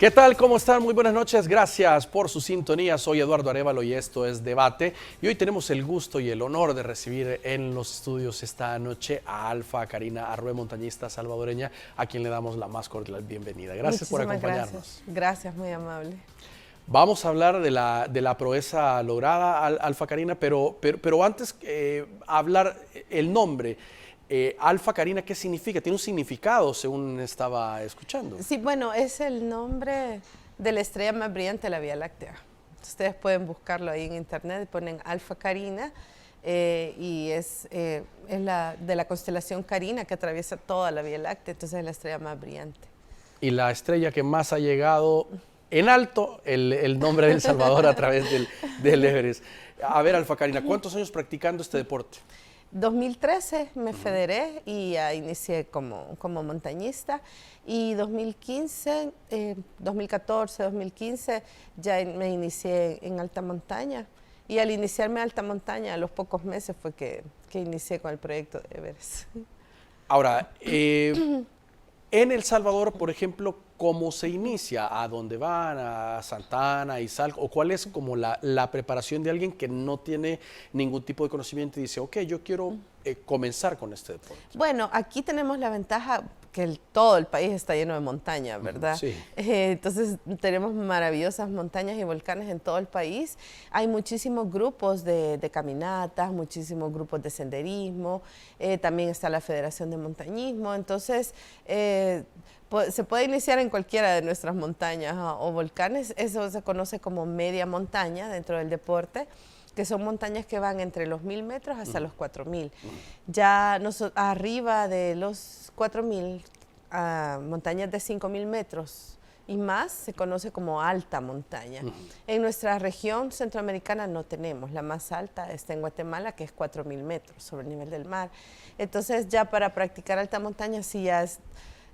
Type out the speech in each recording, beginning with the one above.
¿Qué tal? ¿Cómo están? Muy buenas noches. Gracias por su sintonía. Soy Eduardo Arévalo y esto es Debate. Y hoy tenemos el gusto y el honor de recibir en los estudios esta noche a Alfa Karina Arrué, montañista salvadoreña, a quien le damos la más cordial bienvenida. Gracias por acompañarnos. Gracias, muy amable. Vamos a hablar de la proeza lograda, Alfa Karina, pero antes hablar el nombre. Alfa Karina, ¿qué significa? Tiene un significado, según estaba escuchando. Sí, bueno, es el nombre de la estrella más brillante de la Vía Láctea. Ustedes pueden buscarlo ahí en internet, ponen Alfa Carina y es de la constelación Carina que atraviesa toda la Vía Láctea, entonces es la estrella más brillante. Y la estrella que más ha llegado en alto, el nombre del Salvador a través del Everest. A ver, Alfa Karina, ¿cuántos años practicando este deporte? 2013 me federé y ya inicié como montañista y 2015, 2014, 2015 ya me inicié en alta montaña y al iniciarme en alta montaña a los pocos meses fue que inicié con el proyecto de Everest. Ahora, en El Salvador, por ejemplo, ¿cómo se inicia? ¿A dónde van? ¿A Santa Ana, Izalco? ¿O cuál es como la preparación de alguien que no tiene ningún tipo de conocimiento y dice, ok, yo quiero comenzar con este deporte? Bueno, aquí tenemos la ventaja que todo el país está lleno de montañas, ¿verdad? Sí. Entonces tenemos maravillosas montañas y volcanes en todo el país. Hay muchísimos grupos de caminatas, muchísimos grupos de senderismo, también está la Federación de Montañismo, entonces se puede iniciar en cualquiera de nuestras montañas o volcanes. Eso se conoce como media montaña dentro del deporte, que son montañas que van entre los 1000 metros hasta los 4000. Ya arriba de los 4000, montañas de 5000 metros y más se conoce como alta montaña. En nuestra región centroamericana no tenemos, la más alta está en Guatemala, que es 4000 metros sobre el nivel del mar. Entonces ya para practicar alta montaña sí ya es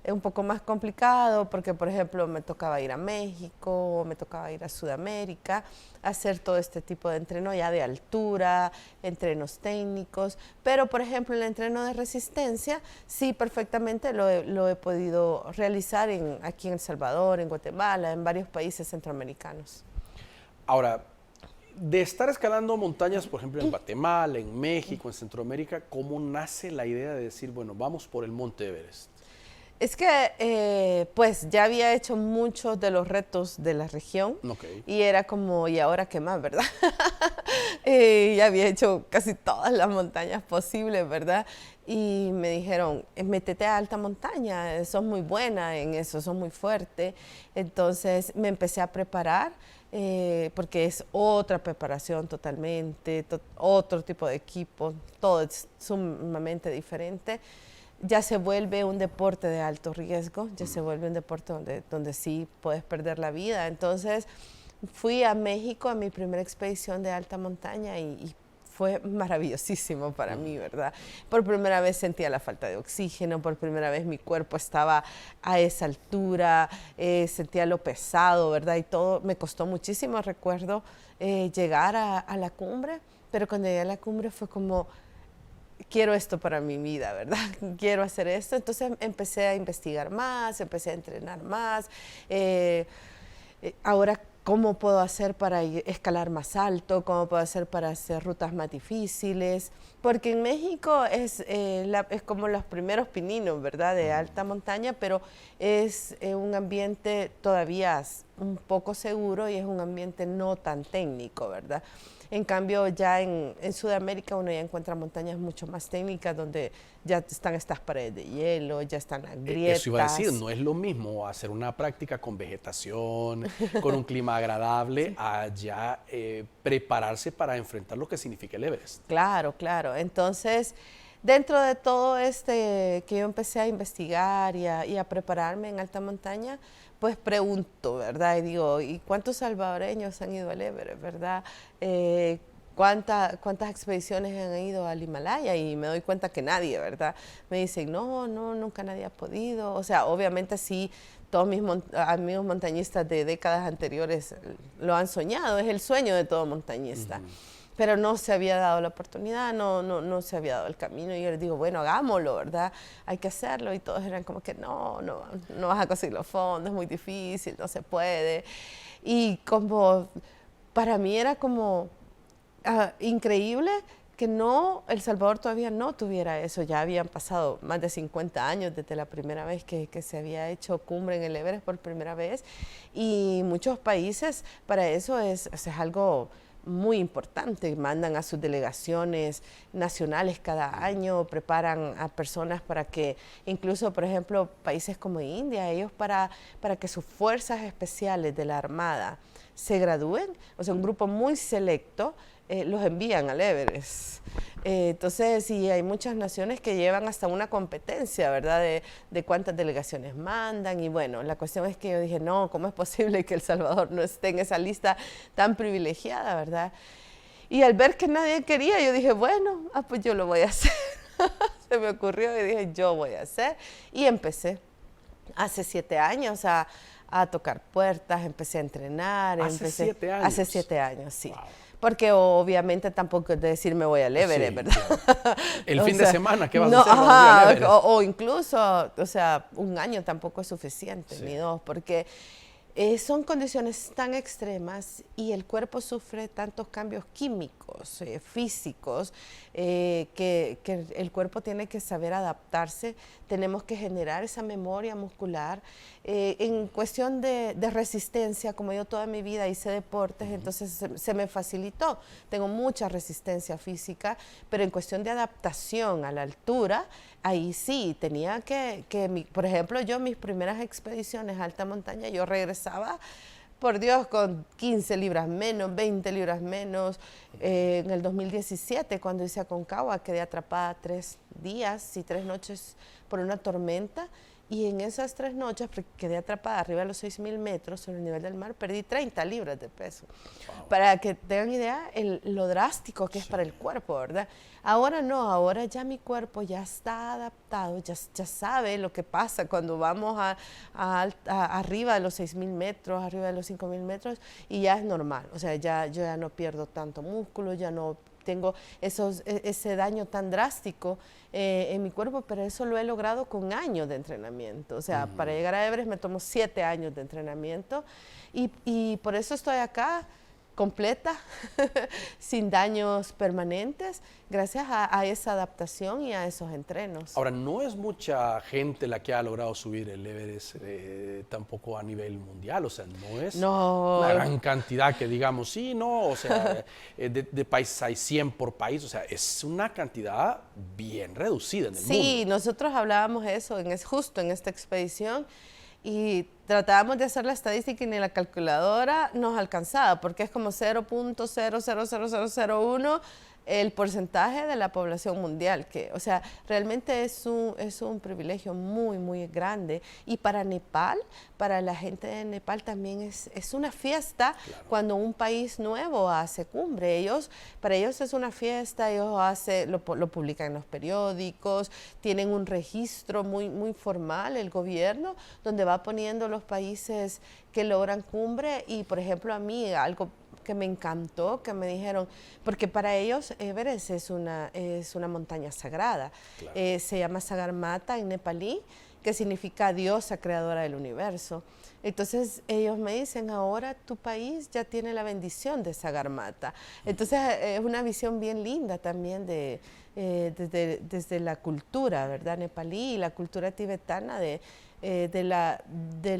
un poco más complicado porque, por ejemplo, me tocaba ir a México, me tocaba ir a Sudamérica, hacer todo este tipo de entreno ya de altura, entrenos técnicos, pero, por ejemplo, el entreno de resistencia sí perfectamente lo he podido realizar aquí en El Salvador, en Guatemala, en varios países centroamericanos. Ahora, de estar escalando montañas, por ejemplo, en Guatemala, en México, en Centroamérica, ¿cómo nace la idea de decir, bueno, vamos por el Monte Everest? Es que pues ya había hecho muchos de los retos de la región y era como, ¿y ahora qué más, verdad? Ya había hecho casi todas las montañas posibles, ¿verdad? Y me dijeron, métete a alta montaña, sos muy buena en eso, sos muy fuerte. Entonces me empecé a preparar porque es otra preparación totalmente, otro tipo de equipo, todo es sumamente diferente. Ya se vuelve un deporte de alto riesgo, ya se vuelve un deporte donde sí puedes perder la vida. Entonces fui a México a mi primera expedición de alta montaña y fue maravillosísimo para mí, ¿verdad? Por primera vez sentía la falta de oxígeno, por primera vez mi cuerpo estaba a esa altura, sentía lo pesado, ¿verdad? Y todo me costó muchísimo, recuerdo llegar a la cumbre, pero cuando llegué a la cumbre fue como, quiero esto para mi vida, ¿verdad? Quiero hacer esto. Entonces empecé a investigar más, empecé a entrenar más. Ahora, ¿cómo puedo hacer para escalar más alto? ¿Cómo puedo hacer para hacer rutas más difíciles? Porque en México es como los primeros pininos, ¿verdad? De alta montaña, pero es un ambiente todavía un poco seguro y es un ambiente no tan técnico, ¿verdad? En cambio, ya en Sudamérica uno ya encuentra montañas mucho más técnicas donde ya están estas paredes de hielo, ya están las grietas. Eso iba a decir, no es lo mismo hacer una práctica con vegetación, con un clima agradable, sí, a ya prepararse para enfrentar lo que significa el Everest. Claro, claro. Entonces, dentro de todo que yo empecé a investigar y a prepararme en alta montaña, pues pregunto, ¿verdad? Y digo, ¿y cuántos salvadoreños han ido al Everest, verdad? ¿Cuántas expediciones han ido al Himalaya? Y me doy cuenta que nadie, ¿verdad? Me dicen, no, nunca nadie ha podido. O sea, obviamente sí, todos mis amigos montañistas de décadas anteriores lo han soñado, es el sueño de todo montañista. pero no se había dado la oportunidad, no se había dado el camino. Y yo les digo, bueno, hagámoslo, ¿verdad? Hay que hacerlo. Y todos eran como que no vas a conseguir los fondos, es muy difícil, no se puede. Y como para mí era como increíble que El Salvador todavía no tuviera eso. Ya habían pasado más de 50 años desde la primera vez que se había hecho cumbre en el Everest por primera vez. Y muchos países para eso es algo muy importante. Mandan a sus delegaciones nacionales cada año, preparan a personas para que, incluso por ejemplo, países como India, ellos para que sus fuerzas especiales de la Armada se gradúen, o sea, un grupo muy selecto, los envían al Everest. Entonces, sí, hay muchas naciones que llevan hasta una competencia, ¿verdad? De cuántas delegaciones mandan. Y bueno, la cuestión es que yo dije, no, ¿cómo es posible que El Salvador no esté en esa lista tan privilegiada, verdad? Y al ver que nadie quería, yo dije, bueno, pues yo lo voy a hacer. Se me ocurrió y dije, yo voy a hacer. Y empecé hace 7 años a tocar puertas, empecé a entrenar. ¿Hace 7 años? Hace 7 años, sí. Wow. Porque obviamente tampoco es de decir me voy al Everest, sí, ¿verdad? Claro. El fin de semana, ¿qué vas a hacer? O incluso, o sea, un año tampoco es suficiente, sí, ni 2, porque son condiciones tan extremas y el cuerpo sufre tantos cambios químicos, físicos, que el cuerpo tiene que saber adaptarse. Tenemos que generar esa memoria muscular. En cuestión de resistencia, como yo toda mi vida hice deportes, entonces se me facilitó. Tengo mucha resistencia física, pero en cuestión de adaptación a la altura, ahí sí, tenía por ejemplo, yo mis primeras expediciones a alta montaña, yo regresaba, por Dios, con 15 libras menos, 20 libras menos. En el 2017, cuando hice Aconcagua, quedé atrapada 3 días y 3 noches por una tormenta. Y en esas 3 noches quedé atrapada arriba de los 6.000 metros sobre el nivel del mar, perdí 30 libras de peso. Wow. Para que tengan idea lo drástico que es para el cuerpo, ¿verdad? Ahora no, ahora ya mi cuerpo ya está adaptado, ya sabe lo que pasa cuando vamos arriba de los 6.000 metros, arriba de los 5.000 metros, y ya es normal. O sea, yo ya no pierdo tanto músculo, ya no tengo ese daño tan drástico en mi cuerpo, pero eso lo he logrado con años de entrenamiento. O sea, para llegar a Everest me tomó 7 años de entrenamiento y por eso estoy acá completa, sin daños permanentes, gracias a esa adaptación y a esos entrenos. Ahora, no es mucha gente la que ha logrado subir el Everest tampoco a nivel mundial, o sea, no es una gran cantidad que digamos, sí, no, o sea, de países hay 100 por país, o sea, es una cantidad bien reducida en el mundo. Sí, nosotros hablábamos eso justo en esta expedición, y tratábamos de hacer la estadística y ni la calculadora nos alcanzaba, porque es como 0.000001 el porcentaje de la población mundial, que, o sea, realmente es un privilegio muy, muy grande. Y para Nepal, para la gente de Nepal también es una fiesta, claro, cuando un país nuevo hace cumbre. Para ellos es una fiesta, ellos lo publican en los periódicos, tienen un registro muy, muy formal, el gobierno, donde va poniendo los países que logran cumbre. Y, por ejemplo, a mí algo que me encantó, que me dijeron, porque para ellos Everest es una montaña sagrada. Claro. Se llama Sagarmatha en nepalí, que significa diosa creadora del universo. Entonces ellos me dicen, ahora tu país ya tiene la bendición de Sagarmatha. Entonces es una visión bien linda también desde la cultura, ¿verdad? Nepalí y la cultura tibetana del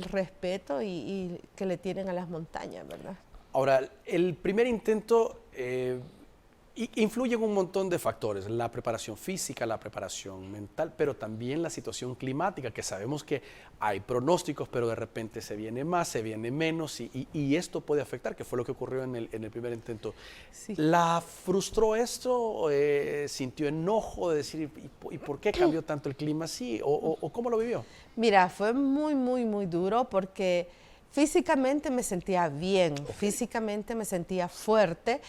respeto y que le tienen a las montañas, ¿verdad? Ahora, el primer intento influye en un montón de factores, la preparación física, la preparación mental, pero también la situación climática, que sabemos que hay pronósticos, pero de repente se viene más, se viene menos, y esto puede afectar, que fue lo que ocurrió en el primer intento. Sí. ¿La frustró esto? ¿Sintió enojo de decir, ¿y por qué cambió tanto el clima así? ¿O cómo lo vivió? Mira, fue muy, muy, muy duro porque físicamente me sentía bien, físicamente me sentía fuerte,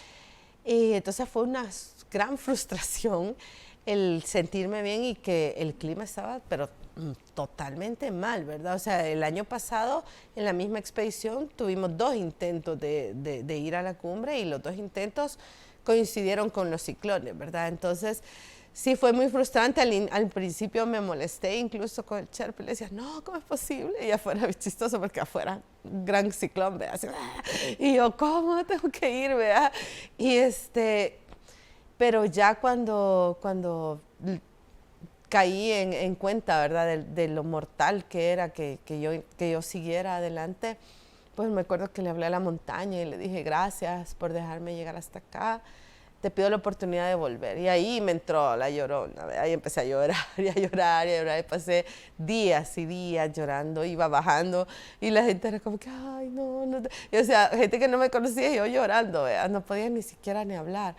y entonces fue una gran frustración el sentirme bien y que el clima estaba, pero totalmente mal, ¿verdad? O sea, el año pasado en la misma expedición tuvimos 2 intentos de ir a la cumbre y los 2 intentos coincidieron con los ciclones, ¿verdad? Entonces, sí fue muy frustrante. Al principio me molesté incluso con el Sherpa y le decía, no, ¿cómo es posible? Y afuera es chistoso porque afuera un gran ciclón, ¿verdad? Así, y yo, ¿cómo tengo que ir, verdad? Y pero ya cuando caí en cuenta, ¿verdad? De lo mortal que era que yo siguiera adelante, pues me acuerdo que le hablé a la montaña y le dije, gracias por dejarme llegar hasta acá. Te pido la oportunidad de volver. Y ahí me entró la llorona, ¿verdad? Ahí empecé a llorar y a llorar y a llorar. Y pasé días y días llorando, iba bajando y la gente era como que, ay, no, no. Y, o sea, gente que no me conocía y yo llorando, ¿verdad? No podía ni siquiera ni hablar.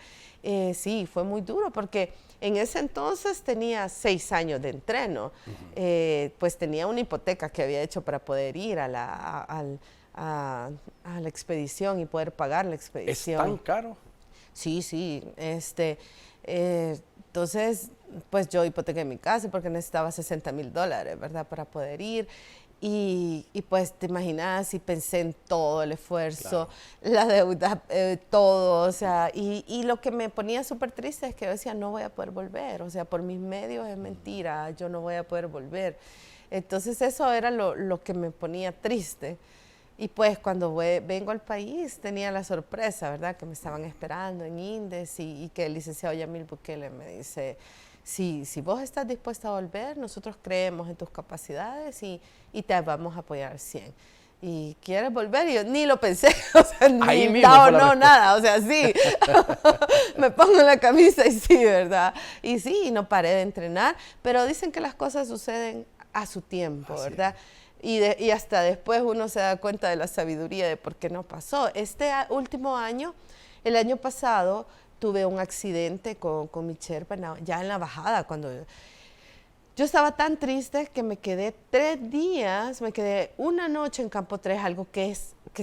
Sí, fue muy duro porque en ese entonces tenía 6 años de entreno. Pues tenía una hipoteca que había hecho para poder ir a la expedición y poder pagar la expedición. ¿Es tan caro? Sí, sí. Entonces, pues yo hipotequé mi casa porque necesitaba $60,000, ¿verdad? Para poder ir. Y pues te imaginas, y pensé en todo el esfuerzo, claro, la deuda, todo, o sea, y lo que me ponía súper triste es que yo decía, no voy a poder volver, o sea, por mis medios es mentira, yo no voy a poder volver. Entonces eso era lo que me ponía triste. Y pues cuando vengo al país tenía la sorpresa, ¿verdad? Que me estaban esperando en Indes y que el licenciado Yamil Bukele me dice, si vos estás dispuesta a volver, nosotros creemos en tus capacidades y te vamos a apoyar al 100. ¿Y quieres volver? Y yo ni lo pensé, o sea, ni nada, o sea, sí, me pongo la camisa y sí, ¿verdad? Y sí, no paré de entrenar, pero dicen que las cosas suceden a su tiempo, ¿verdad? Y hasta después uno se da cuenta de la sabiduría de por qué no pasó. Este último año, el año pasado, tuve un accidente con mi Sherpa ya en la bajada, cuando yo estaba tan triste que me quedé 3 días, me quedé una noche en campo 3, algo que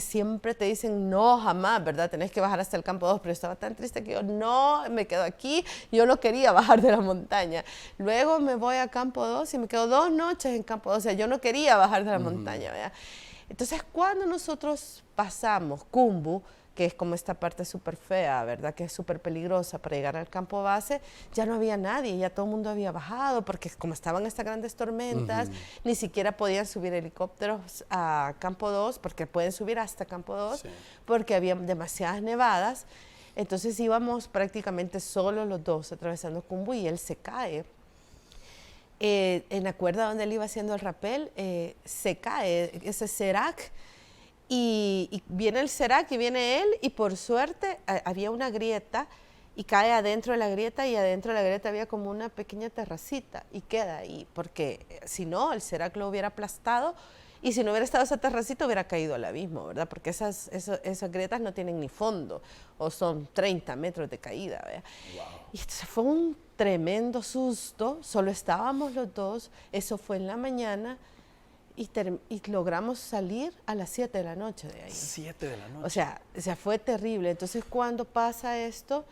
siempre te dicen no, jamás, ¿verdad? Tenés que bajar hasta el campo 2, pero yo estaba tan triste que yo no, me quedo aquí, yo no quería bajar de la montaña. Luego me voy a campo 2 y me quedo 2 noches en campo 2, o sea, yo no quería bajar de la montaña, ¿verdad? Entonces, cuando nosotros pasamos Cumbu, que es como esta parte súper fea, ¿verdad? Que es súper peligrosa para llegar al campo base, ya no había nadie, ya todo el mundo había bajado, porque como estaban estas grandes tormentas, ni siquiera podían subir helicópteros a campo 2, porque pueden subir hasta campo 2, sí, porque había demasiadas nevadas. Entonces íbamos prácticamente solos los dos atravesando Cumbu y él se cae. En la cuerda donde él iba haciendo el rappel, se cae ese serac. Y viene el serac y viene él y por suerte había una grieta y cae adentro de la grieta y adentro de la grieta había como una pequeña terracita y queda ahí porque si no el serac lo hubiera aplastado y si no hubiera estado esa terracita hubiera caído al abismo, ¿verdad? Porque esas grietas no tienen ni fondo o son 30 metros de caída, ¿verdad? Wow. Y entonces fue un tremendo susto, solo estábamos los dos, eso fue en la mañana. Y logramos salir a las 7 de la noche de ahí. 7 de la noche. O sea, fue terrible. Entonces, cuando pasa esto,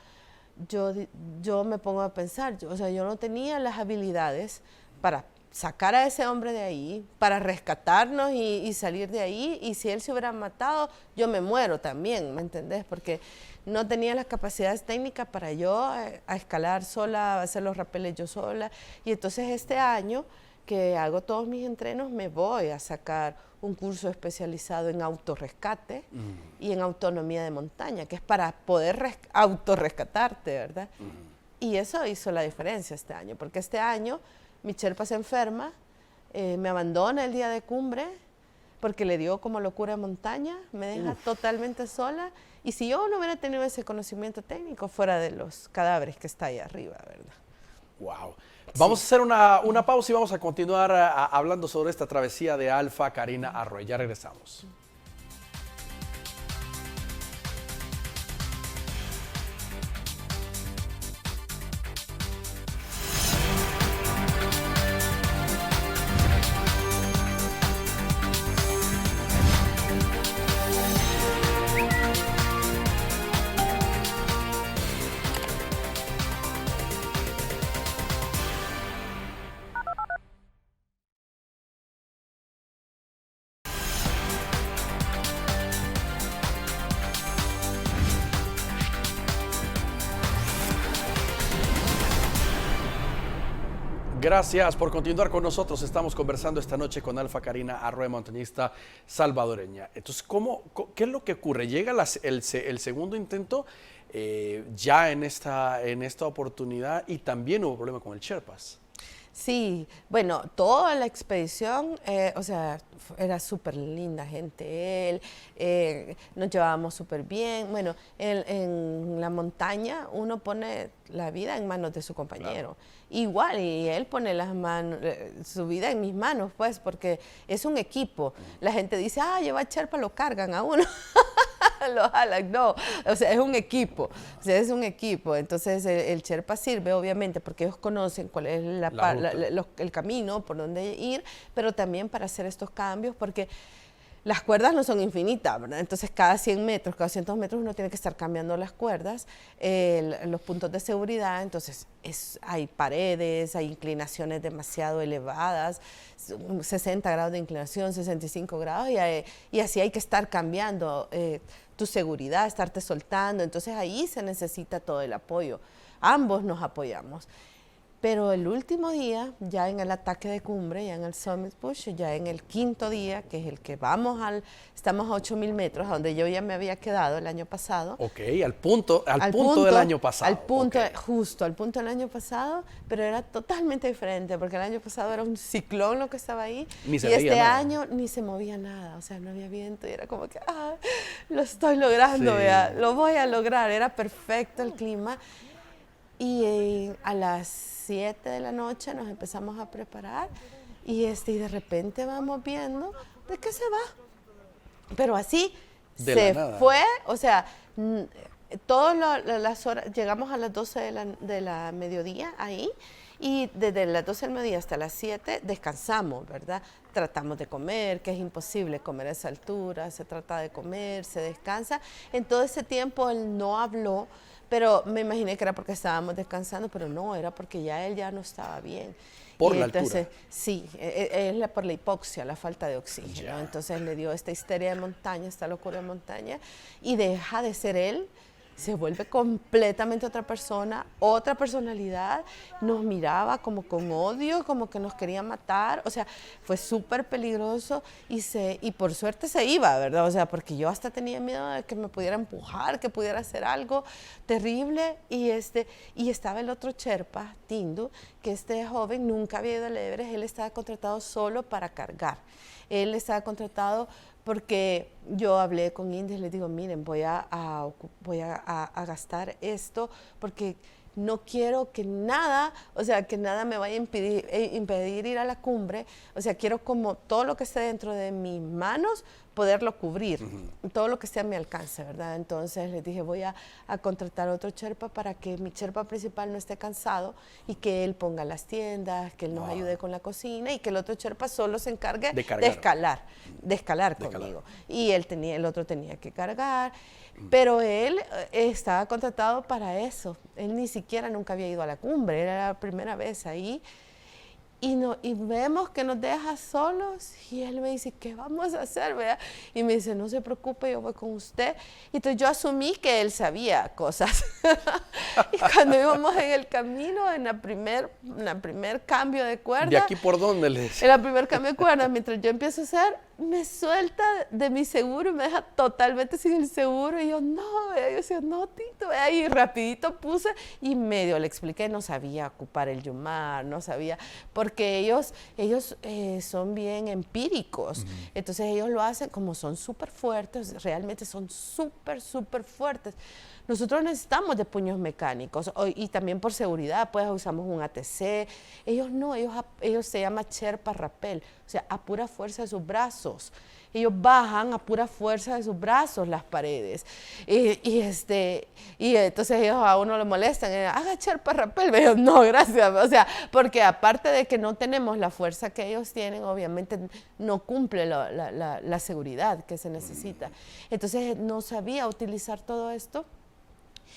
yo me pongo a pensar, yo no tenía las habilidades para sacar a ese hombre de ahí, para rescatarnos y salir de ahí. Y si él se hubiera matado, yo me muero también, ¿me entendés? Porque no tenía las capacidades técnicas para yo a escalar sola, a hacer los rapeles yo sola. Y entonces este año que hago todos mis entrenos, me voy a sacar un curso especializado en autorrescate y en autonomía de montaña, que es para poder autorrescatarte, ¿verdad? Y eso hizo la diferencia este año, porque este año mi Sherpa se enferma, me abandona el día de cumbre, porque le dio como locura de montaña, me deja totalmente sola, y si yo no hubiera tenido ese conocimiento técnico, fuera de los cadáveres que está ahí arriba, ¿verdad? Wow. Vamos a hacer una pausa y vamos a continuar hablando sobre esta travesía de Alfa Karina Arroyo. Ya regresamos. Gracias por continuar con nosotros. Estamos conversando esta noche con Alfa Karina Arroyo, montañista salvadoreña. Entonces, ¿qué es lo que ocurre? Llega el segundo intento ya en esta oportunidad y también hubo problema con el Sherpas. Sí, bueno, toda la expedición, o sea, era súper linda gente, nos llevábamos súper bien. Bueno, en la montaña uno pone la vida en manos de su compañero. Claro. Igual, y él pone su vida en mis manos, pues, porque es un equipo. La gente dice, lleva Sherpa, lo cargan a uno. Lo jalan, no, o sea, es un equipo, entonces el Sherpa sirve obviamente porque ellos conocen cuál es el camino, por dónde ir, pero también para hacer estos cambios porque las cuerdas no son infinitas, ¿verdad? Entonces cada 100 metros, cada 200 metros uno tiene que estar cambiando las cuerdas, los puntos de seguridad, entonces hay paredes, hay inclinaciones demasiado elevadas, 60 grados de inclinación, 65 grados, y así hay que estar cambiando tu seguridad, estarte soltando, entonces ahí se necesita todo el apoyo. Ambos nos apoyamos. Pero el último día, ya en el ataque de cumbre, ya en el Summit Push, ya en el quinto día, que es el que estamos a 8,000 metros, a donde yo ya me había quedado el año pasado. Ok, al punto del año pasado. Justo al punto del año pasado, pero era totalmente diferente, porque el año pasado era un ciclón lo que estaba ahí, y este año ni se movía nada, o sea, no había viento, y era como que, lo estoy logrando, vea, lo voy a lograr, era perfecto el clima. Y a las 7 de la noche nos empezamos a preparar y de repente vamos viendo de qué se va. Pero así se fue, o sea, todas las horas, llegamos a las 12 de la mediodía ahí y desde las 12 del mediodía hasta las 7 descansamos, ¿verdad? Tratamos de comer, que es imposible comer a esa altura, se trata de comer, se descansa. En todo ese tiempo él no habló, pero me imaginé que era porque estábamos descansando, pero no, era porque él ya no estaba bien. ¿Por la altura? Sí, es por la hipoxia, la falta de oxígeno. Entonces le dio esta histeria de montaña, esta locura de montaña, y deja de ser él, se vuelve completamente otra persona, otra personalidad, nos miraba como con odio, como que nos quería matar, o sea, fue súper peligroso y por suerte se iba, ¿verdad? O sea, porque yo hasta tenía miedo de que me pudiera empujar, que pudiera hacer algo terrible y estaba el otro Sherpa, Tindu, que este joven nunca había ido al Everest, él estaba contratado solo para cargar, él estaba contratado porque yo hablé con indios y les digo, miren, voy a gastar esto porque no quiero que nada, o sea, que nada me vaya a impedir ir a la cumbre, o sea, quiero como todo lo que esté dentro de mis manos, poderlo cubrir, todo lo que esté a mi alcance, ¿verdad? Entonces les dije, voy a contratar otro Sherpa para que mi Sherpa principal no esté cansado y que él ponga las tiendas, que él nos ayude con la cocina y que el otro Sherpa solo se encargue de escalar conmigo. Y el otro tenía que cargar, pero él estaba contratado para eso. Él ni siquiera nunca había ido a la cumbre, era la primera vez ahí. Y vemos que nos deja solos y él me dice, ¿qué vamos a hacer? ¿Verdad? Y me dice, no se preocupe, yo voy con usted. Y entonces yo asumí que él sabía cosas. Y cuando íbamos en el camino, en la primer cambio de cuerda. ¿De aquí por dónde le decía? En la primer cambio de cuerda, mientras yo empiezo a hacer, me suelta de mi seguro y me deja totalmente sin el seguro. Y yo, no, ¿verdad? Yo decía, no, Tito, ¿verdad? Y rapidito puse y medio le expliqué, no sabía ocupar el Yumar, no sabía, porque ellos son bien empíricos. Entonces ellos lo hacen como son súper fuertes, realmente son súper fuertes. Nosotros necesitamos de puños mecánicos y también por seguridad, pues usamos un ATC. Ellos no, ellos se llama Sherpa Rappel, o sea, a pura fuerza de sus brazos. Ellos bajan a pura fuerza de sus brazos las paredes. Y entonces ellos a uno le molestan, haga Sherpa Rappel. Yo, no, gracias. O sea, porque aparte de que no tenemos la fuerza que ellos tienen, obviamente no cumple la seguridad que se necesita. Entonces no sabía utilizar todo esto.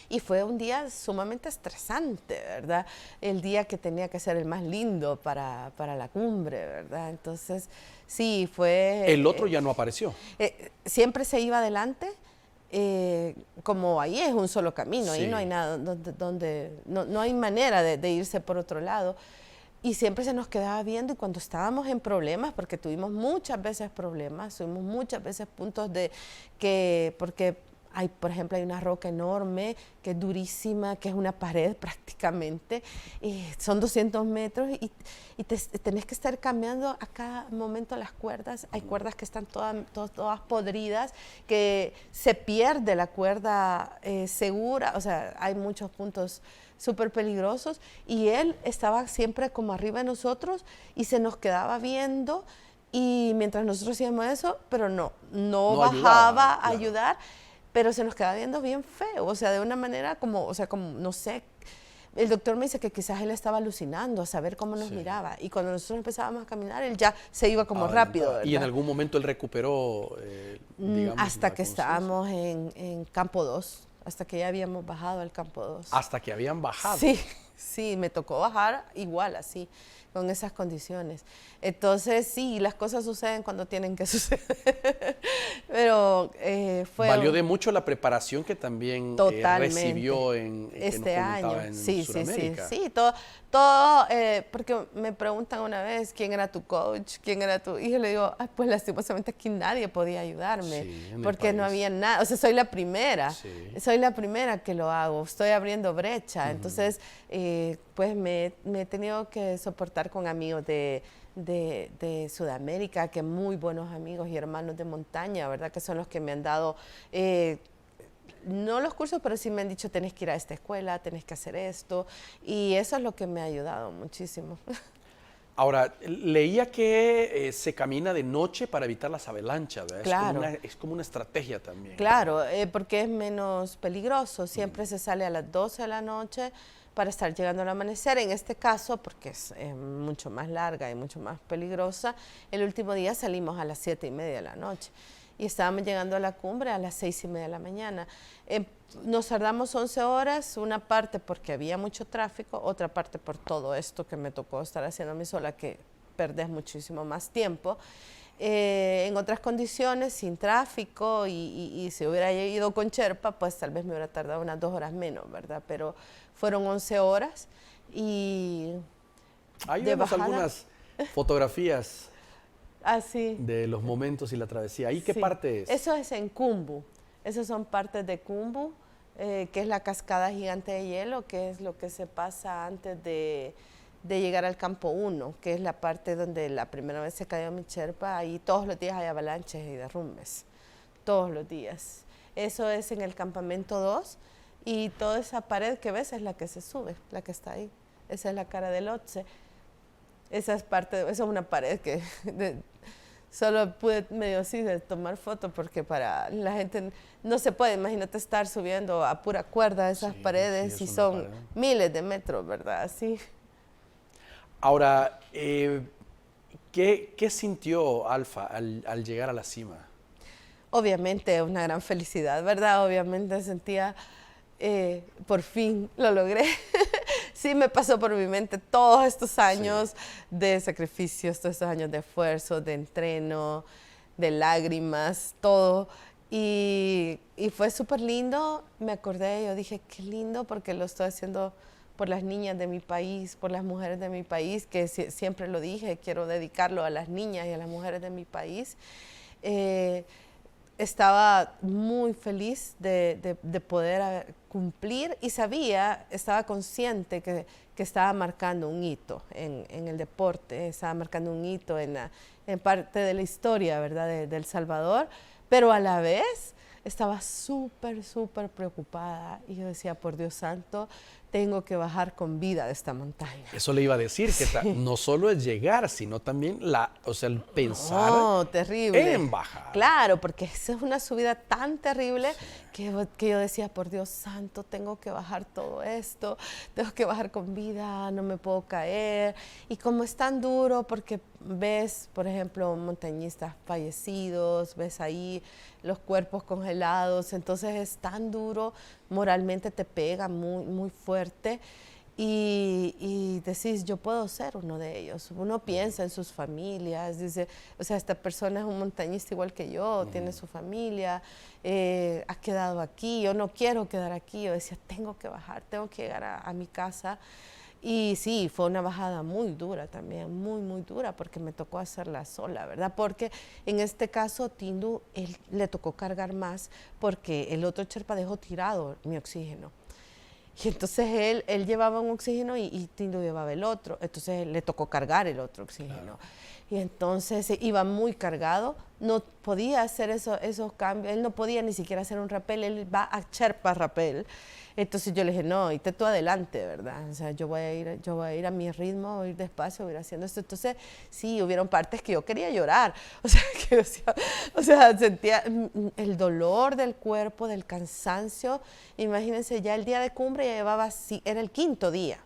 Y fue un día sumamente estresante, ¿verdad? El día que tenía que ser el más lindo para la cumbre, ¿verdad? Entonces, sí, fue... ¿El otro ya no apareció? Siempre se iba adelante. Como ahí es un solo camino, ahí no hay nada, no hay manera de irse por otro lado. y siempre se nos quedaba viendo, y cuando estábamos en problemas, porque tuvimos muchas veces problemas, tuvimos muchas veces puntos de que, porque hay, por ejemplo, hay una roca enorme que es durísima, que es una pared prácticamente, y son 200 metros y tenés que estar cambiando a cada momento las cuerdas. Hay cuerdas que están todas podridas, que se pierde la cuerda segura, o sea, hay muchos puntos súper peligrosos, y él estaba siempre como arriba de nosotros y se nos quedaba viendo, y mientras nosotros hacíamos eso, pero no bajaba a ayudar, pero se nos quedaba viendo bien feo, o sea, de una manera como, o sea, como, no sé, el doctor me dice que quizás él estaba alucinando a saber cómo nos miraba, y cuando nosotros empezábamos a caminar, él ya se iba como rápido, ¿verdad? Y en algún momento él recuperó, digamos, hasta que estábamos en Campo 2, hasta que ya habíamos bajado al Campo 2. Hasta que habían bajado. Sí, sí, me tocó bajar igual, así, con esas condiciones. Entonces, sí, las cosas suceden cuando tienen que suceder. Pero fue... Valió de mucho la preparación que también recibió en este año. En Sudamérica. Sí, porque me preguntan una vez quién era tu coach, quién era tu... Y yo le digo, pues lastimosamente aquí nadie podía ayudarme, porque no había nada. O sea, soy la primera que lo hago, estoy abriendo brecha. Entonces, pues me he tenido que soportar con amigos de Sudamérica, que muy buenos amigos y hermanos de montaña, ¿verdad? Que son los que me han dado, no los cursos, pero sí me han dicho, tenés que ir a esta escuela, tenés que hacer esto, y eso es lo que me ha ayudado muchísimo. Ahora, leía que se camina de noche para evitar las avalanchas, ¿verdad? Claro. Es como una estrategia también. Claro, porque es menos peligroso, siempre se sale a las 12 de la noche, para estar llegando al amanecer. En este caso, porque es mucho más larga y mucho más peligrosa, el último día salimos a las 7:30 de la noche y estábamos llegando a la cumbre a las 6:30 de la mañana. Nos tardamos 11 horas, una parte porque había mucho tráfico, otra parte por todo esto que me tocó estar haciendo a mí sola, que perdés muchísimo más tiempo. En otras condiciones, sin tráfico, y si hubiera ido con Sherpa, pues tal vez me hubiera tardado unas 2 horas menos, ¿verdad? Pero fueron 11 horas y... Ahí vemos algunas fotografías de los momentos y la travesía. ¿Ahí qué parte es? Eso es en Khumbu. Esas son partes de Khumbu, que es la cascada gigante de hielo, que es lo que se pasa antes de llegar al Campo 1, que es la parte donde la primera vez se cayó mi Sherpa. Ahí todos los días hay avalanches y derrumbes, todos los días. Eso es en el campamento 2, y toda esa pared que ves es la que se sube, la que está ahí. Esa es la cara del Lhotse. Esa es una pared que solo pude medio así de tomar foto, porque para la gente no se puede, imagínate estar subiendo a pura cuerda esas paredes, y son miles de metros, ¿verdad? Así. Ahora, ¿qué sintió Alfa al llegar a la cima? Obviamente una gran felicidad, ¿verdad? Obviamente sentía, por fin lo logré. Sí me pasó por mi mente todos estos años de sacrificios, todos estos años de esfuerzo, de entreno, de lágrimas, todo. Y fue súper lindo. Me acordé, yo dije, qué lindo, porque lo estoy haciendo por las niñas de mi país, por las mujeres de mi país, que siempre lo dije, quiero dedicarlo a las niñas y a las mujeres de mi país. Estaba muy feliz de poder cumplir, y estaba consciente que estaba marcando un hito en el deporte, estaba marcando un hito en parte de la historia, ¿verdad?, de El Salvador, pero a la vez estaba súper, súper preocupada, y yo decía, por Dios santo, tengo que bajar con vida de esta montaña. Eso le iba a decir, que no solo es llegar, sino también el pensar terrible. En bajar. Claro, porque esa es una subida tan terrible que yo decía, por Dios santo, tengo que bajar todo esto, tengo que bajar con vida, no me puedo caer. Y como es tan duro, porque ves, por ejemplo, montañistas fallecidos, ves ahí los cuerpos congelados, entonces es tan duro, moralmente te pega muy, muy fuerte, y decís, yo puedo ser uno de ellos. Uno piensa en sus familias, dice, o sea, esta persona es un montañista igual que yo, tiene su familia, ha quedado aquí, yo no quiero quedar aquí. Yo decía, tengo que bajar, tengo que llegar a mi casa. Y sí, fue una bajada muy dura también, muy, muy dura, porque me tocó hacerla sola, ¿verdad? Porque en este caso, Tindu, él le tocó cargar más porque el otro Sherpa dejó tirado mi oxígeno. Y entonces él llevaba un oxígeno y Tindu llevaba el otro. Entonces le tocó cargar el otro oxígeno. Claro. Y entonces iba muy cargado, no podía hacer esos cambios, él no podía ni siquiera hacer un rappel, él va a Sherpa rappel. Entonces yo le dije, no, irte tú adelante, ¿verdad? O sea, yo voy a ir a mi ritmo, voy a ir despacio, voy a ir haciendo esto. Entonces, sí, hubieron partes que yo quería llorar. O sea, sentía el dolor del cuerpo, del cansancio. Imagínense, ya el día de cumbre ya llevaba, era el 5.º día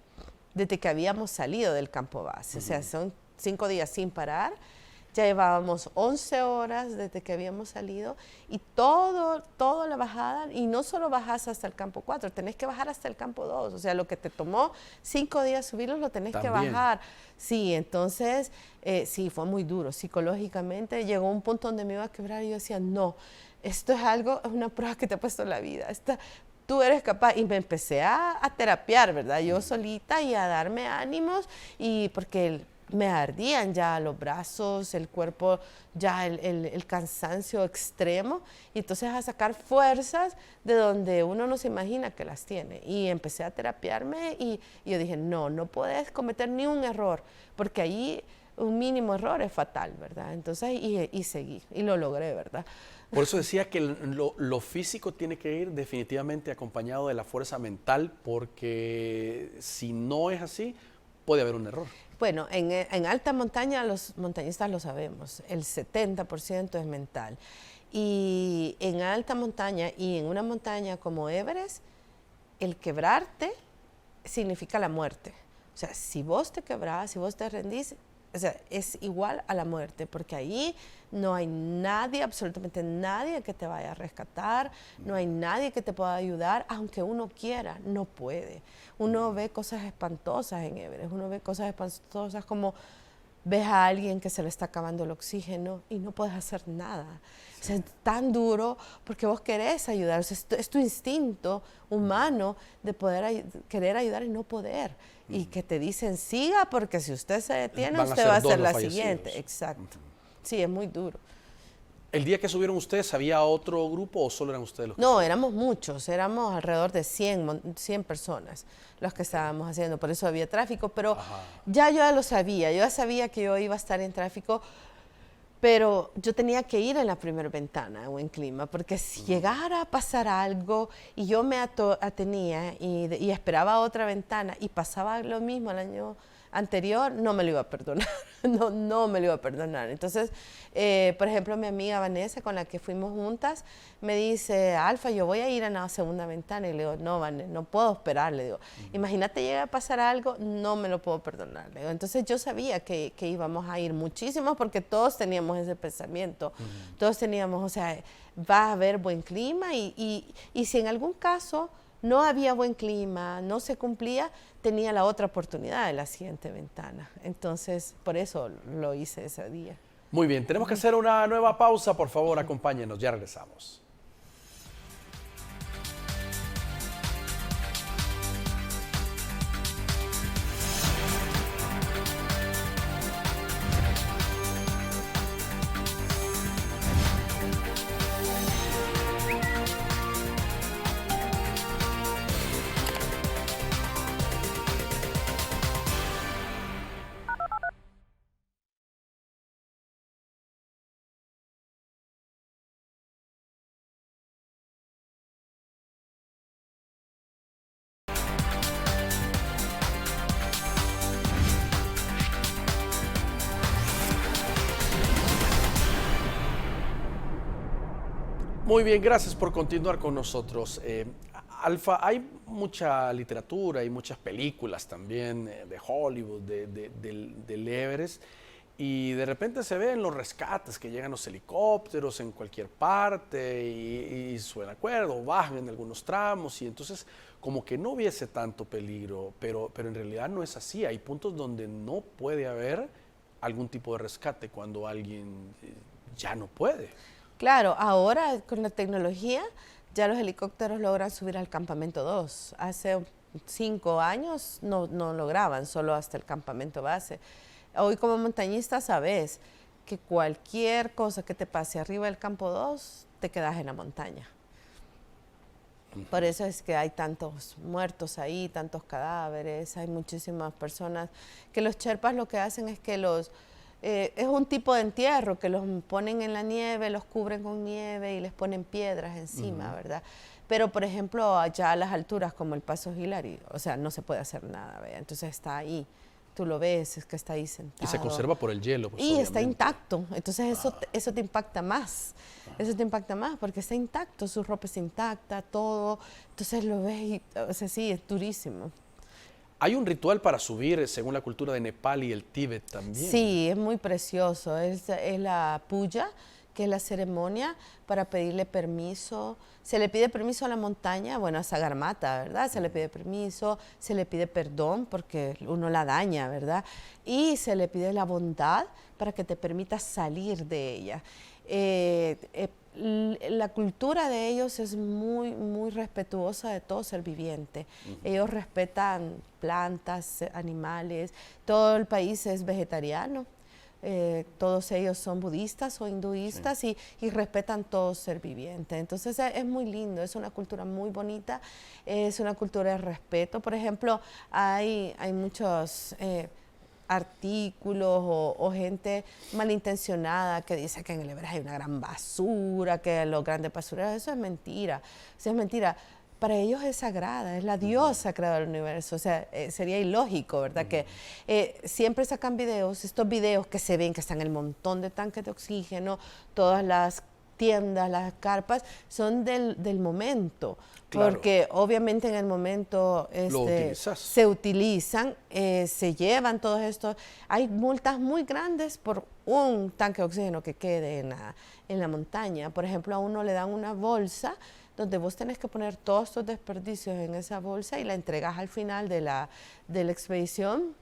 desde que habíamos salido del campo base. O sea, son 5 días sin parar. Ya llevábamos 11 horas desde que habíamos salido y toda la bajada, y no solo bajás hasta el campo 4, tenés que bajar hasta el campo 2, o sea, lo que te tomó 5 días subirlos lo tenés que bajar. Sí, entonces, sí, fue muy duro, psicológicamente llegó un punto donde me iba a quebrar y yo decía, no, esto es una prueba que te ha puesto la vida, tú eres capaz, y me empecé a terapiar, ¿verdad? Yo solita y a darme ánimos, y porque me ardían ya los brazos, el cuerpo, ya el cansancio extremo, y entonces a sacar fuerzas de donde uno no se imagina que las tiene. Y empecé a terapiarme y yo dije, no puedes cometer ni un error, porque ahí un mínimo error es fatal, ¿verdad? Entonces, y seguí, y lo logré, ¿verdad? Por eso decía que lo físico tiene que ir definitivamente acompañado de la fuerza mental, porque si no es así, puede haber un error. Bueno, en alta montaña los montañistas lo sabemos, el 70% es mental. Y en alta montaña y en una montaña como Everest, el quebrarte significa la muerte. O sea, si vos te quebrás, si vos te rendís, o sea, es igual a la muerte, porque ahí no hay nadie, absolutamente nadie que te vaya a rescatar, no hay nadie que te pueda ayudar, aunque uno quiera, no puede. Uno ve cosas espantosas en Everest, uno ve cosas espantosas como ves a alguien que se le está acabando el oxígeno y no puedes hacer nada. Sí. O sea, es tan duro porque vos querés ayudar, o sea, es tu instinto humano de poder querer ayudar y no poder. Y que te dicen, siga, porque si usted se detiene, usted va a ser la siguiente. Exacto. Sí, es muy duro. ¿El día que subieron ustedes, había otro grupo o solo eran ustedes los que No, éramos muchos, éramos alrededor de 100 personas los que estábamos haciendo, por eso había tráfico, pero ya yo ya lo sabía, yo ya sabía que yo iba a estar en tráfico, pero yo tenía que ir en la primera ventana en buen clima, porque si llegara a pasar algo y yo me atenía y esperaba otra ventana y pasaba lo mismo el año anterior, no me lo iba a perdonar, no me lo iba a perdonar. Entonces, por ejemplo, mi amiga Vanessa, con la que fuimos juntas, me dice, Alfa, yo voy a ir a la segunda ventana. Y le digo, no, Vanessa, no puedo esperar. Le digo, imagínate llega a pasar algo, no me lo puedo perdonar. Le digo, entonces yo sabía que íbamos a ir muchísimo porque todos teníamos ese pensamiento. Todos teníamos, o sea, va a haber buen clima y si en algún caso no había buen clima, no se cumplía, tenía la otra oportunidad de la siguiente ventana. Entonces, por eso lo hice ese día. Muy bien, tenemos que hacer una nueva pausa. Por favor, acompáñenos, ya regresamos. Muy bien, gracias por continuar con nosotros. Alfa, hay mucha literatura y muchas películas también de Hollywood, del Everest, y de repente se ven los rescates que llegan los helicópteros en cualquier parte y suena acuerdo, bajan en algunos tramos, y entonces como que no hubiese tanto peligro, pero en realidad no es así. Hay puntos donde no puede haber algún tipo de rescate cuando alguien ya no puede. Claro, ahora con la tecnología ya los helicópteros logran subir al campamento 2. Hace 5 años no lograban, solo hasta el campamento base. Hoy como montañista sabes que cualquier cosa que te pase arriba del campo 2, te quedas en la montaña. Por eso es que hay tantos muertos ahí, tantos cadáveres, hay muchísimas personas que los sherpas lo que hacen es que es un tipo de entierro, que los ponen en la nieve, los cubren con nieve y les ponen piedras encima, ¿verdad? Pero, por ejemplo, allá a las alturas como el Paso Hillary, o sea, no se puede hacer nada, ¿verdad? Entonces está ahí, tú lo ves, es que está ahí sentado. Y se conserva por el hielo, pues, y obviamente. está intacto, entonces eso te impacta más. Eso te impacta más porque está intacto, su ropa es intacta, todo. Entonces lo ves y, o sea, sí, es durísimo. Hay un ritual para subir según la cultura de Nepal y el Tíbet también. Sí, es muy precioso. Es la puya, que es la ceremonia para pedirle permiso. Se le pide permiso a la montaña, bueno, a Sagarmatha, ¿verdad? Se le pide permiso, se le pide perdón porque uno la daña, ¿verdad? Y se le pide la bondad para que te permita salir de ella. La cultura de ellos es muy, muy respetuosa de todo ser viviente. Ellos respetan plantas, animales, todo el país es vegetariano. Todos ellos son budistas o hinduistas y respetan todo ser viviente. Entonces es muy lindo, es una cultura muy bonita, es una cultura de respeto. Por ejemplo, hay muchos artículos o gente malintencionada que dice que en el Everest hay una gran basura, que los grandes basureros, eso es mentira. O sea, es mentira. Para ellos es sagrada, es la diosa creadora del universo, o sea, sería ilógico, ¿verdad? Que siempre sacan videos, estos videos que se ven que están el montón de tanques de oxígeno, todas las tiendas, las carpas, son del momento. Claro. Porque obviamente en el momento se utilizan, se llevan todos estos. Hay multas muy grandes por un tanque de oxígeno que quede en la montaña. Por ejemplo, a uno le dan una bolsa donde vos tenés que poner todos estos desperdicios en esa bolsa y la entregas al final de la expedición.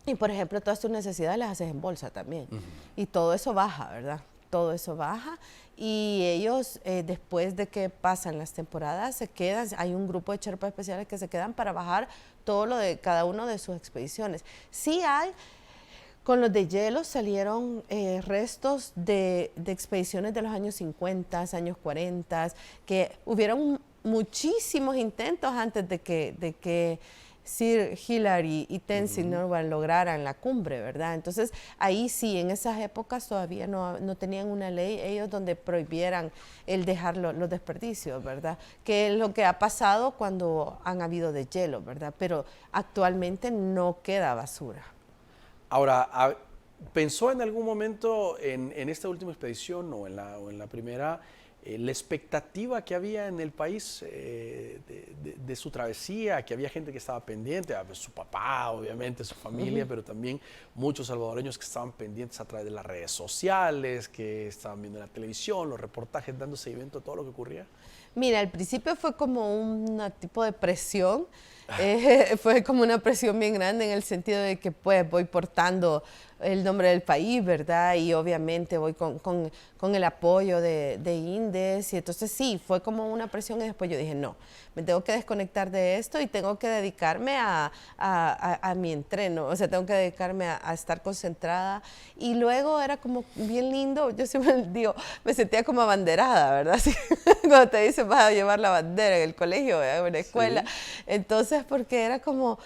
Y, por ejemplo, todas tus necesidades las haces en bolsa también. Y todo eso baja, ¿verdad? Todo eso baja y ellos después de que pasan las temporadas se quedan, hay un grupo de sherpas especiales que se quedan para bajar todo lo de cada uno de sus expediciones. Sí hay, con los de hielo salieron restos de expediciones de los años 50, años 40, que hubieron muchísimos intentos antes de que Sir Hillary y Tenzing Norgay lograran la cumbre, ¿verdad? Entonces, ahí sí, en esas épocas todavía no tenían una ley ellos donde prohibieran el dejar los desperdicios, ¿verdad? Que es lo que ha pasado cuando han habido de hielo, ¿verdad? Pero actualmente no queda basura. Ahora, ¿pensó en algún momento en esta última expedición o en la primera la expectativa que había en el país de su travesía, que había gente que estaba pendiente, su papá, obviamente, su familia, pero también muchos salvadoreños que estaban pendientes a través de las redes sociales, que estaban viendo en la televisión, los reportajes, dando seguimiento a todo lo que ocurría? Mira, al principio fue como un tipo de presión, fue como una presión bien grande en el sentido de que pues voy portando el nombre del país, ¿verdad? Y obviamente voy con el apoyo de INDES y entonces sí, fue como una presión y después yo dije, no, me tengo que desconectar de esto y tengo que dedicarme a mi entreno, o sea, tengo que dedicarme a estar concentrada y luego era como bien lindo, yo siempre digo, me sentía como abanderada, ¿verdad? Así, cuando te dicen vas a llevar la bandera en el colegio, en la escuela, sí. Entonces porque era como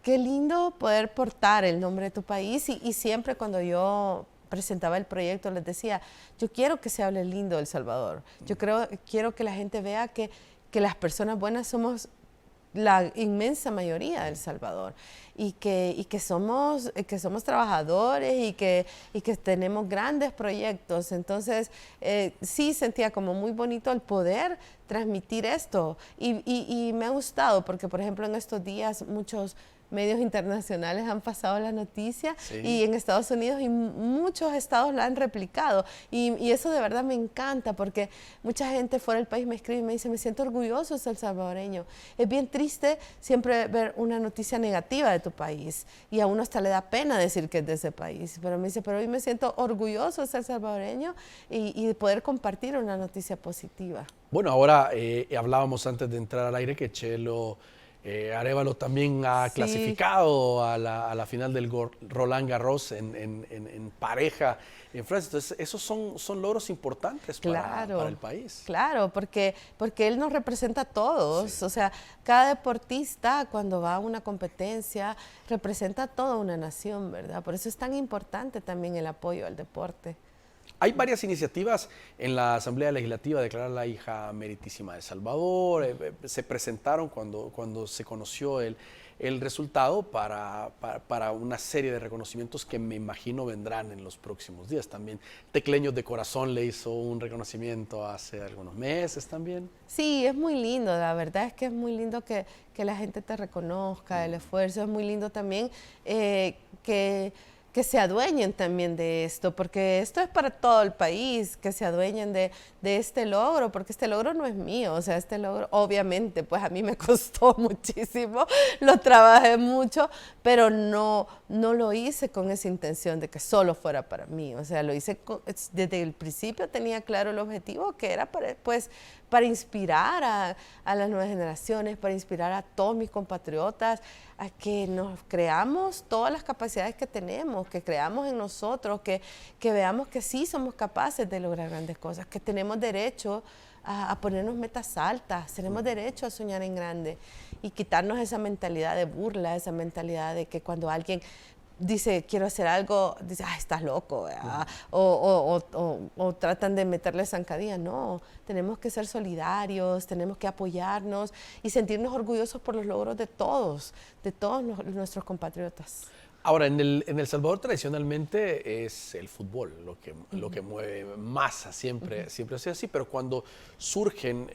qué lindo poder portar el nombre de tu país y siempre cuando yo presentaba el proyecto les decía, yo quiero que se hable lindo de El Salvador, yo quiero que la gente vea que las personas buenas somos la inmensa mayoría de El Salvador y que somos trabajadores y que tenemos grandes proyectos. Entonces, sí sentía como muy bonito el poder transmitir esto y me ha gustado porque, por ejemplo, en estos días muchos medios internacionales han pasado la noticia sí. Y en Estados Unidos y muchos estados la han replicado y eso de verdad me encanta porque mucha gente fuera del país me escribe y me dice me siento orgulloso de ser salvadoreño. Es bien triste siempre ver una noticia negativa de tu país y a uno hasta le da pena decir que es de ese país, pero me dice, pero hoy me siento orgulloso de ser salvadoreño y de poder compartir una noticia positiva. Bueno, ahora hablábamos antes de entrar al aire que Chelo Arévalo también ha Sí. clasificado a la final del Roland Garros en pareja en Francia. Entonces, esos son logros importantes para el país. Claro, porque él nos representa a todos. Sí. O sea, cada deportista cuando va a una competencia representa a toda una nación, ¿verdad? Por eso es tan importante también el apoyo al deporte. Hay varias iniciativas en la Asamblea Legislativa de declarar la hija meritísima de Salvador. Se presentaron cuando se conoció el resultado para una serie de reconocimientos que me imagino vendrán en los próximos días también. Tecleños de Corazón le hizo un reconocimiento hace algunos meses también. Sí, es muy lindo, la verdad es que es muy lindo que la gente te reconozca el esfuerzo, es muy lindo también que se adueñen también de esto, porque esto es para todo el país, que se adueñen de este logro, porque este logro no es mío, o sea, este logro obviamente pues a mí me costó muchísimo, lo trabajé mucho, pero no lo hice con esa intención de que solo fuera para mí, o sea, lo hice desde el principio, tenía claro el objetivo que era para inspirar a las nuevas generaciones, para inspirar a todos mis compatriotas, a que nos creamos todas las capacidades que tenemos, que creamos en nosotros, que veamos que sí somos capaces de lograr grandes cosas, que tenemos derecho a ponernos metas altas, tenemos derecho a soñar en grande y quitarnos esa mentalidad de burla, esa mentalidad de que cuando alguien dice, quiero hacer algo, dice, ay, estás loco, ¿verdad? O tratan de meterle zancadilla. No, tenemos que ser solidarios, tenemos que apoyarnos y sentirnos orgullosos por los logros de todos nuestros compatriotas. Ahora, en El Salvador tradicionalmente es el fútbol lo que mueve masa, siempre ha sido así, pero cuando surgen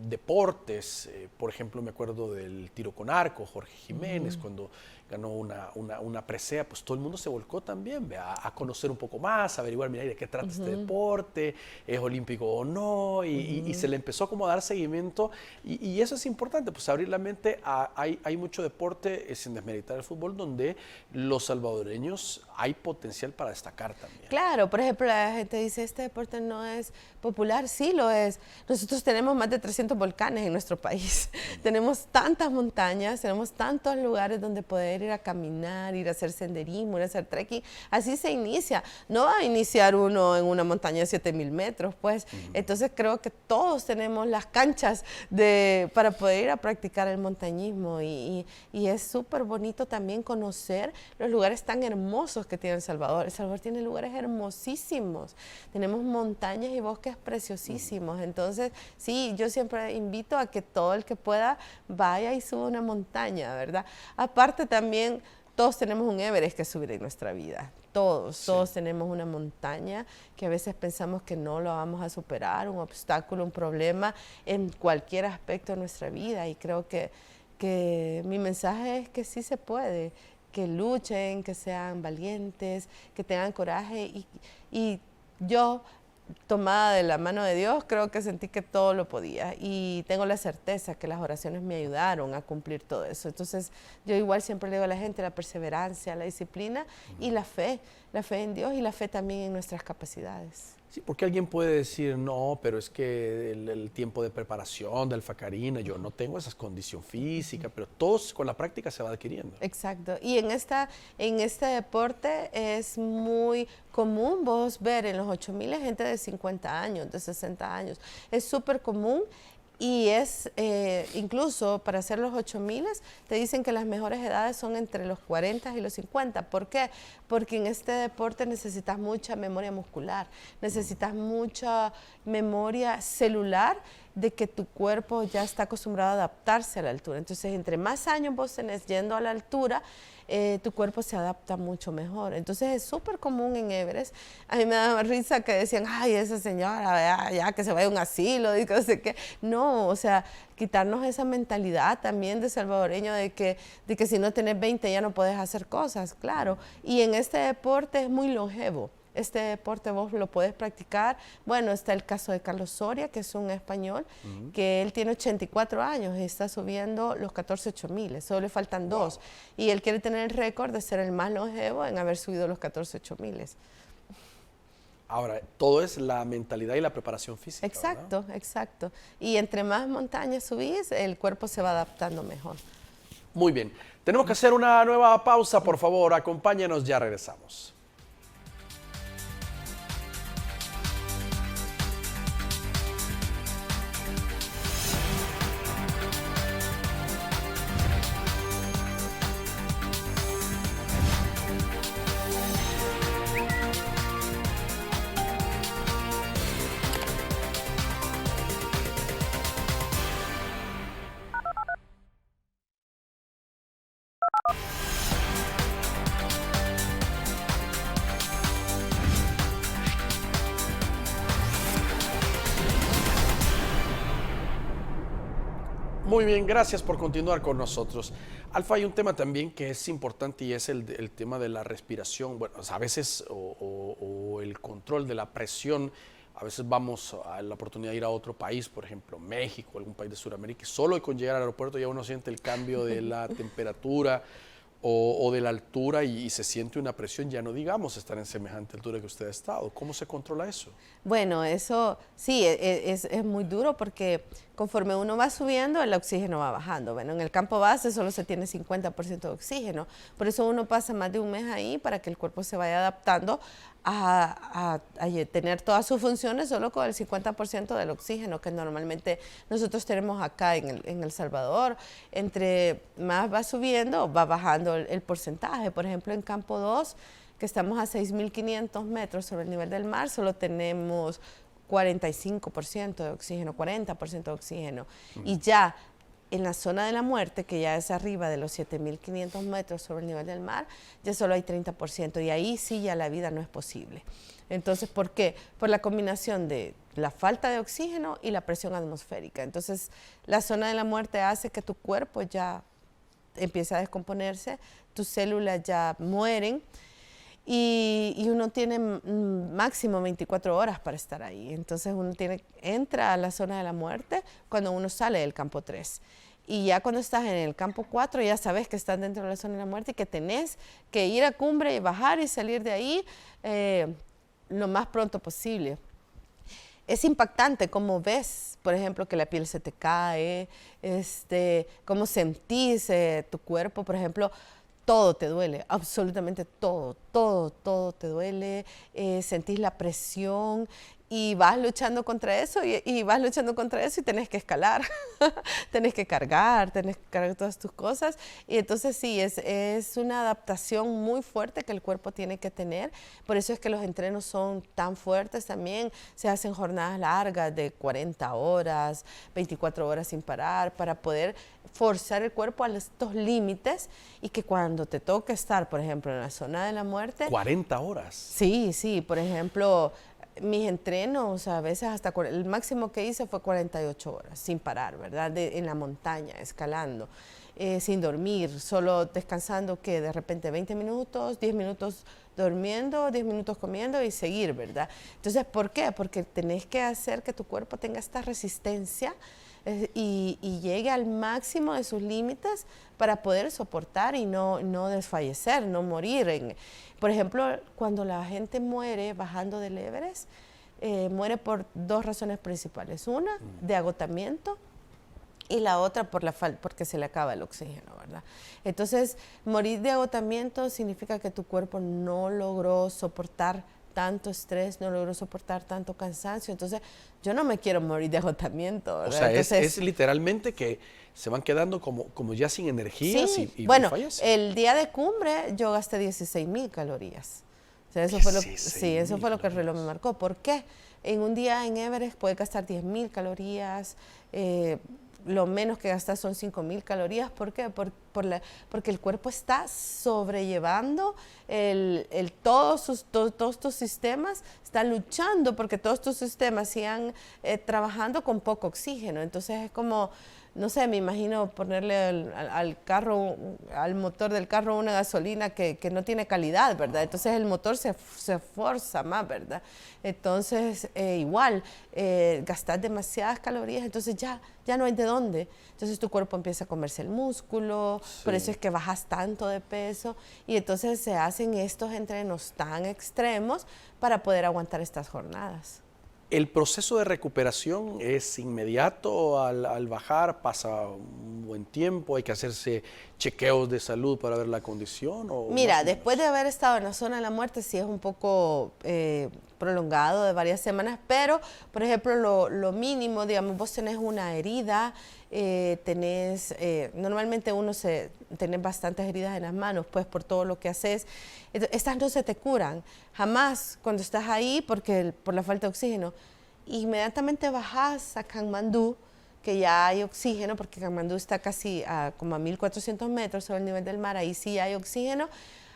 deportes, por ejemplo, me acuerdo del tiro con arco, Jorge Jiménez, cuando ganó una presea, pues todo el mundo se volcó también a conocer un poco más, a averiguar, mira, ¿de qué trata este deporte? ¿Es olímpico o no? Y se le empezó como a dar seguimiento y eso es importante, pues abrir la mente. Hay mucho deporte, sin desmeritar el fútbol, donde los salvadoreños hay potencial para destacar también. Claro, por ejemplo, la gente dice, este deporte no es popular, sí lo es. Nosotros tenemos más de 300 volcanes en nuestro país, tenemos tantas montañas, tenemos tantos lugares donde poder ir a caminar, ir a hacer senderismo, ir a hacer trekking, así se inicia. No va a iniciar uno en una montaña de 7,000 metros, pues. Entonces creo que todos tenemos las canchas para poder ir a practicar el montañismo y es súper bonito también conocer los lugares tan hermosos que tiene El Salvador. El Salvador tiene lugares hermosísimos, tenemos montañas y bosques preciosísimos. Entonces, sí, yo siempre invito a que todo el que pueda vaya y suba una montaña, ¿verdad? Aparte también, todos tenemos un Everest que subir en nuestra vida. Todos tenemos una montaña que a veces pensamos que no lo vamos a superar, un obstáculo, un problema en cualquier aspecto de nuestra vida. Y creo que mi mensaje es que sí se puede, que luchen, que sean valientes, que tengan coraje. Y yo, tomada de la mano de Dios, creo que sentí que todo lo podía y tengo la certeza que las oraciones me ayudaron a cumplir todo eso. Entonces yo igual siempre le digo a la gente la perseverancia, la disciplina y la fe en Dios y la fe también en nuestras capacidades. Sí, porque alguien puede decir, no, pero es que el tiempo de preparación del Facarina, yo no tengo esa condición física, pero todos con la práctica se va adquiriendo. Exacto. Y en este deporte es muy común vos ver en los 8,000 gente de 50 años, de 60 años. Es súper común. Y es, incluso para hacer los 8,000, te dicen que las mejores edades son entre los 40 y los 50. ¿Por qué? Porque en este deporte necesitas mucha memoria muscular, necesitas mucha memoria celular de que tu cuerpo ya está acostumbrado a adaptarse a la altura. Entonces, entre más años vos tenés yendo a la altura, tu cuerpo se adapta mucho mejor. Entonces es súper común en Everest. A mí me daba risa que decían, ay, esa señora, ya que se vaya a un asilo, y que no sé qué. No, o sea, quitarnos esa mentalidad también de salvadoreño de que si no tenés 20 ya no podés hacer cosas, claro. Y en este deporte es muy longevo. Este deporte vos lo podés practicar. Bueno, está el caso de Carlos Soria, que es un español, que él tiene 84 años y está subiendo los 14 8,000, solo le faltan 2. Y él quiere tener el récord de ser el más longevo en haber subido los 14 8,000. Ahora, todo es la mentalidad y la preparación física. Exacto, ¿verdad? exacto. Y entre más montañas subís, el cuerpo se va adaptando mejor. Muy bien. Tenemos que hacer una nueva pausa, por favor. Acompáñenos, ya regresamos. Muy bien, gracias por continuar con nosotros. Alfa, hay un tema también que es importante y es el tema de la respiración. Bueno, a veces, o el control de la presión. A veces vamos a la oportunidad de ir a otro país, por ejemplo, México, algún país de Sudamérica, y solo con llegar al aeropuerto ya uno siente el cambio de la temperatura o de la altura y se siente una presión, ya no digamos estar en semejante altura que usted ha estado. ¿Cómo se controla eso? Bueno, eso sí, es muy duro porque conforme uno va subiendo, el oxígeno va bajando. Bueno, en el campo base solo se tiene 50% de oxígeno. Por eso uno pasa más de un mes ahí para que el cuerpo se vaya adaptando a tener todas sus funciones solo con el 50% del oxígeno que normalmente nosotros tenemos acá en El Salvador. Entre más va subiendo, va bajando el porcentaje. Por ejemplo, en campo 2, que estamos a 6.500 metros sobre el nivel del mar, solo tenemos 45% de oxígeno, 40% de oxígeno. Y ya en la zona de la muerte, que ya es arriba de los 7.500 metros sobre el nivel del mar, ya solo hay 30%. Y ahí sí ya la vida no es posible. Entonces, ¿por qué? Por la combinación de la falta de oxígeno y la presión atmosférica. Entonces, la zona de la muerte hace que tu cuerpo ya empiece a descomponerse, tus células ya mueren, y uno tiene máximo 24 horas para estar ahí. Entonces uno entra a la zona de la muerte cuando uno sale del campo 3. Y ya cuando estás en el campo 4 ya sabes que estás dentro de la zona de la muerte y que tenés que ir a cumbre y bajar y salir de ahí lo más pronto posible. Es impactante cómo ves, por ejemplo, que la piel se te cae, cómo sentís tu cuerpo, por ejemplo. Todo te duele, absolutamente todo, todo te duele, sentís la presión y vas luchando contra eso y vas luchando contra eso y tenés que escalar, tenés que cargar todas tus cosas. Y entonces sí, es una adaptación muy fuerte que el cuerpo tiene que tener. Por eso es que los entrenos son tan fuertes también. Se hacen jornadas largas de 40 horas, 24 horas sin parar para poder forzar el cuerpo a estos límites y que cuando te toque estar, por ejemplo, en la zona de la muerte... 40 horas. Sí, sí, por ejemplo, mis entrenos, a veces hasta el máximo que hice fue 48 horas, sin parar, ¿verdad? En la montaña, escalando, sin dormir, solo descansando que de repente 20 minutos, 10 minutos durmiendo, 10 minutos comiendo y seguir, ¿verdad? Entonces, ¿por qué? Porque tenés que hacer que tu cuerpo tenga esta resistencia y llegue al máximo de sus límites para poder soportar y no desfallecer, no morir. Por ejemplo, cuando la gente muere bajando del Everest, muere por dos razones principales. Una, de agotamiento, y la otra porque se le acaba el oxígeno, ¿verdad? Entonces, morir de agotamiento significa que tu cuerpo no logró soportar tanto estrés, no logró soportar tanto cansancio. Entonces, yo no me quiero morir de agotamiento, ¿verdad? O sea, entonces, es literalmente que se van quedando como ya sin energías sí, y bueno, fallecen. el día de cumbre yo gasté 16.000 calorías. O sea, eso fue lo que el reloj me marcó. ¿Por qué? En un día en Everest puedes gastar 10.000 calorías, lo menos que gastas son 5.000 calorías. ¿Por qué? Porque el cuerpo está sobrellevando todos tus sistemas, está luchando porque todos tus sistemas sigan trabajando con poco oxígeno. Entonces es como, no sé, me imagino ponerle al carro, al motor del carro una gasolina que no tiene calidad, ¿verdad? Entonces el motor se esfuerza más, ¿verdad? Entonces igual, gastas demasiadas calorías, entonces ya no hay de dónde. Entonces tu cuerpo empieza a comerse el músculo, sí. Por eso es que bajas tanto de peso y entonces se hacen estos entrenos tan extremos para poder aguantar aguantar estas jornadas. ¿El proceso de recuperación es inmediato al bajar? ¿Pasa un buen tiempo? ¿Hay que hacerse chequeos de salud para ver la condición? Mira, después de haber estado en la zona de la muerte, sí es un poco prolongado, de varias semanas, pero, por ejemplo, lo mínimo, digamos, vos tenés una herida, normalmente tenés bastantes heridas en las manos, pues por todo lo que haces. Estas no se te curan, jamás cuando estás ahí por la falta de oxígeno. Inmediatamente bajás a Katmandú, que ya hay oxígeno, porque Katmandú está casi como a 1.400 metros sobre el nivel del mar, ahí sí hay oxígeno.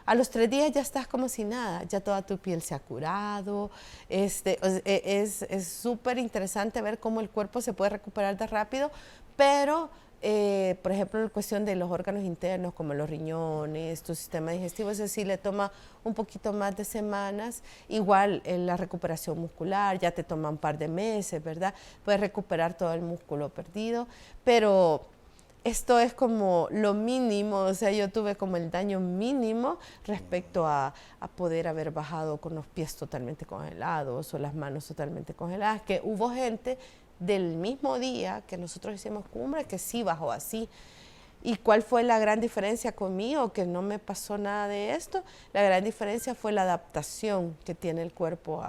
A los 3 días ya estás como si nada, ya toda tu piel se ha curado. Es súper interesante ver cómo el cuerpo se puede recuperar de rápido, pero, por ejemplo, en cuestión de los órganos internos, como los riñones, tu sistema digestivo, eso sí le toma un poquito más de semanas. Igual la recuperación muscular ya te toma un par de meses, ¿verdad? Puedes recuperar todo el músculo perdido, pero esto es como lo mínimo, o sea, yo tuve como el daño mínimo respecto a poder haber bajado con los pies totalmente congelados o las manos totalmente congeladas, que hubo gente del mismo día que nosotros hicimos cumbre que sí bajó así. ¿Y cuál fue la gran diferencia conmigo? Que no me pasó nada de esto. La gran diferencia fue la adaptación que tiene el cuerpo.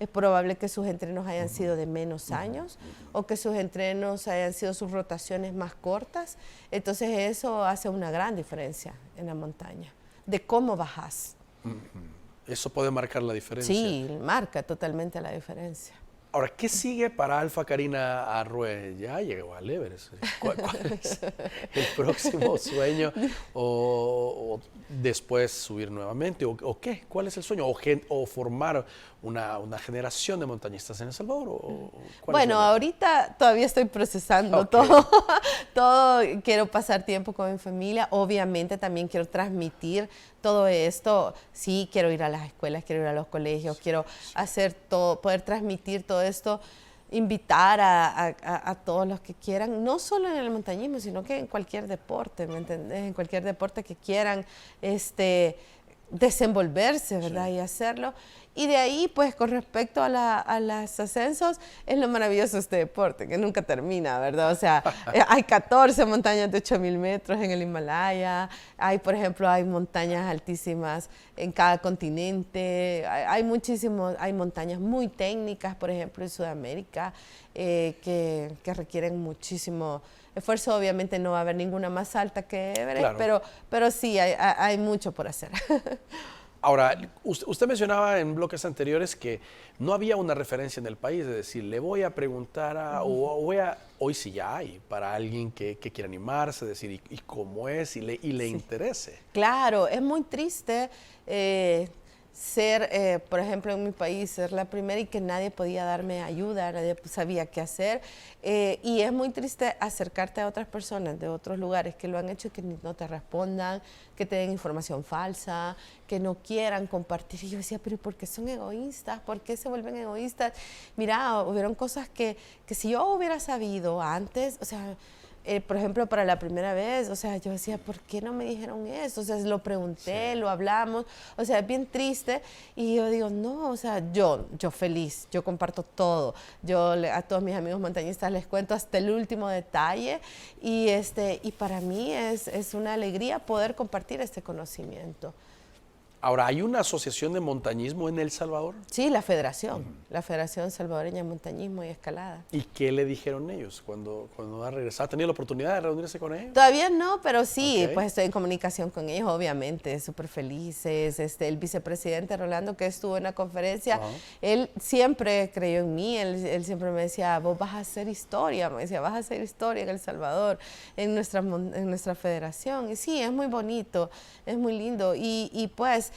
Es probable que sus entrenos hayan sido de menos años o que sus entrenos hayan sido sus rotaciones más cortas. Entonces eso hace una gran diferencia en la montaña, de cómo bajas. ¿Eso puede marcar la diferencia? Sí, marca totalmente la diferencia. Ahora, ¿qué sigue para Alfa Karina Arrué? Ya llegó al Everest. ¿Cuál es el próximo sueño? ¿O después subir nuevamente? ¿O qué? ¿Cuál es el sueño? ¿O formar una generación de montañistas en El Salvador? Bueno, ahorita todavía estoy procesando todo. Quiero pasar tiempo con mi familia. Obviamente también quiero transmitir todo esto. Sí, quiero ir a las escuelas, quiero ir a los colegios, quiero hacer todo, poder transmitir todo esto, invitar a todos los que quieran, no solo en el montañismo, sino que en cualquier deporte, ¿me entendés? En cualquier deporte que quieran desenvolverse, ¿verdad? Sí. Y hacerlo. Y de ahí, pues, con respecto a los ascensos, es lo maravilloso de este deporte, que nunca termina, ¿verdad? O sea, hay 14 montañas de 8.000 metros en el Himalaya, por ejemplo, hay montañas altísimas en cada continente, hay montañas muy técnicas, por ejemplo, en Sudamérica, que requieren muchísimo esfuerzo. Obviamente no va a haber ninguna más alta que Everest, claro. pero sí, hay mucho por hacer. Ahora, usted mencionaba en bloques anteriores que no había una referencia en el país, es decir, le voy a preguntar hoy sí ya hay, para alguien que quiera animarse, decir, y cómo es, y le interese. Claro, es muy triste ser, por ejemplo, en mi país, ser la primera y que nadie podía darme ayuda, nadie sabía qué hacer. Y es muy triste acercarte a otras personas de otros lugares que lo han hecho y que no te respondan, que te den información falsa, que no quieran compartir. Y yo decía, pero ¿por qué son egoístas? ¿Por qué se vuelven egoístas? Mira, hubieron cosas que si yo hubiera sabido antes, o sea, por ejemplo, para la primera vez, o sea, yo decía, ¿por qué no me dijeron eso? O sea, lo pregunté, sí. Lo hablamos, o sea, es bien triste. Y yo digo, no, o sea, yo feliz, yo comparto todo. Yo a todos mis amigos montañistas les cuento hasta el último detalle. Y para mí es una alegría poder compartir este conocimiento. Ahora, ¿hay una asociación de montañismo en El Salvador? Sí, la Federación Salvadoreña de Montañismo y Escalada. ¿Y qué le dijeron ellos cuando ha regresado? ¿Ha tenido la oportunidad de reunirse con ellos? Todavía no, pero sí, pues estoy en comunicación con ellos, obviamente, súper felices. El vicepresidente Rolando, que estuvo en la conferencia, él siempre creyó en mí, él siempre me decía, vos vas a hacer historia, me decía, vas a hacer historia en El Salvador, en nuestra federación. Y sí, es muy bonito, es muy lindo. Y pues,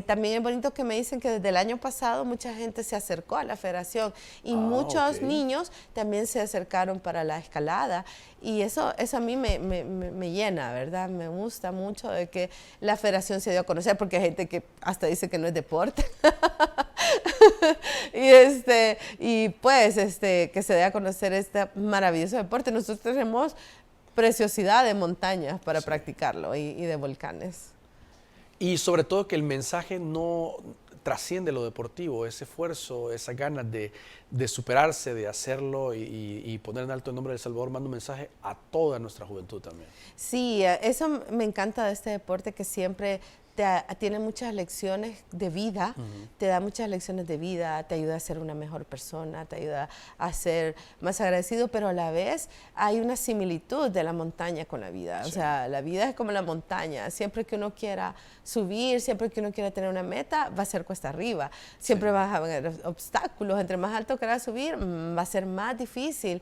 también es bonito que me dicen que desde el año pasado mucha gente se acercó a la federación y muchos niños también se acercaron para la escalada, y eso a mí me llena, ¿verdad? Me gusta mucho de que la federación se dio a conocer, porque hay gente que hasta dice que no es deporte. y pues que se dé a conocer este maravilloso deporte. Nosotros tenemos preciosidad de montañas para practicarlo y de volcanes. Y sobre todo que el mensaje no trasciende lo deportivo, ese esfuerzo, esas ganas de superarse, de hacerlo y poner en alto el nombre de El Salvador, manda un mensaje a toda nuestra juventud también. Sí, eso me encanta de este deporte, que siempre tiene muchas lecciones de vida, te da muchas lecciones de vida, te ayuda a ser una mejor persona, te ayuda a ser más agradecido, pero a la vez hay una similitud de la montaña con la vida. Sí. O sea, la vida es como la montaña. Siempre que uno quiera subir, siempre que uno quiera tener una meta, va a ser cuesta arriba. Siempre vas a haber obstáculos. Entre más alto quieras subir, va a ser más difícil.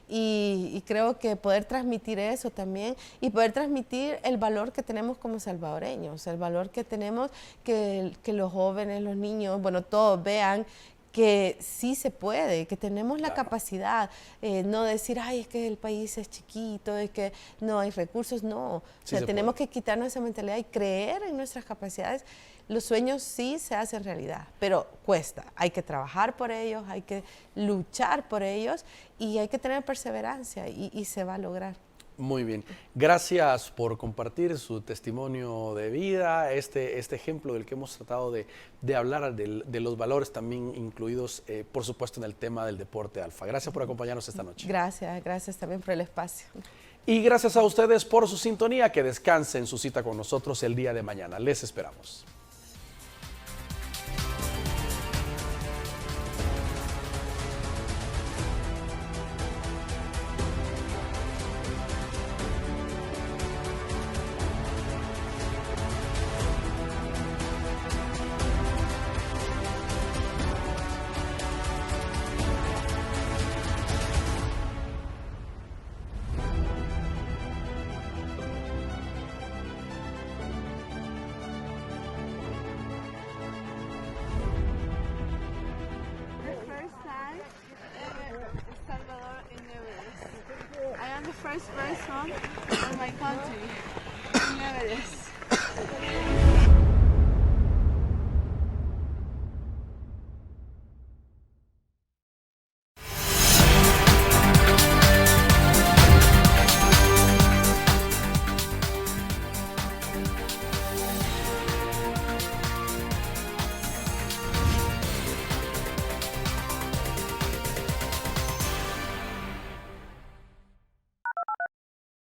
Y creo que poder transmitir eso también y poder transmitir el valor que tenemos como salvadoreños, el valor que tenemos, que los jóvenes, los niños, bueno, todos vean que sí se puede, que tenemos la capacidad, no decir, ay, es que el país es chiquito, es que no hay recursos, no. Sí, o sea, tenemos que quitarnos esa mentalidad y creer en nuestras capacidades. Los sueños sí se hacen realidad, pero cuesta. Hay que trabajar por ellos, hay que luchar por ellos y hay que tener perseverancia y se va a lograr. Muy bien. Gracias por compartir su testimonio de vida, este ejemplo del que hemos tratado de hablar, de los valores también incluidos, por supuesto, en el tema del deporte alfa. Gracias por acompañarnos esta noche. Gracias también por el espacio. Y gracias a ustedes por su sintonía. Que descansen su cita con nosotros el día de mañana. Les esperamos. I am the first person in my country in Everest.